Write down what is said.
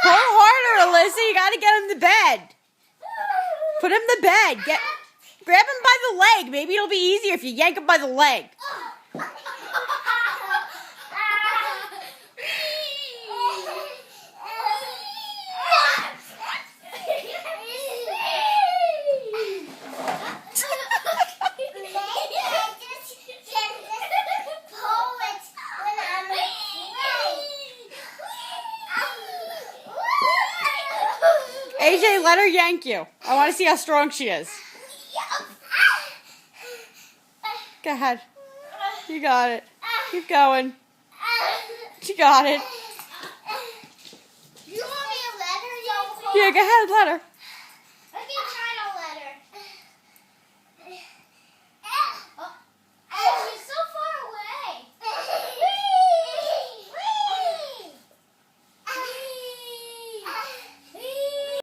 Pull harder, Alyssa. You gotta get him to bed. Put him to bed. Grab him by the leg. Maybe it'll be easier if you yank him by the leg. AJ, let her yank you. I want to see how strong she is. Go ahead. You got it. Keep going. She got it. You want me to let her? Yeah, go ahead, let her.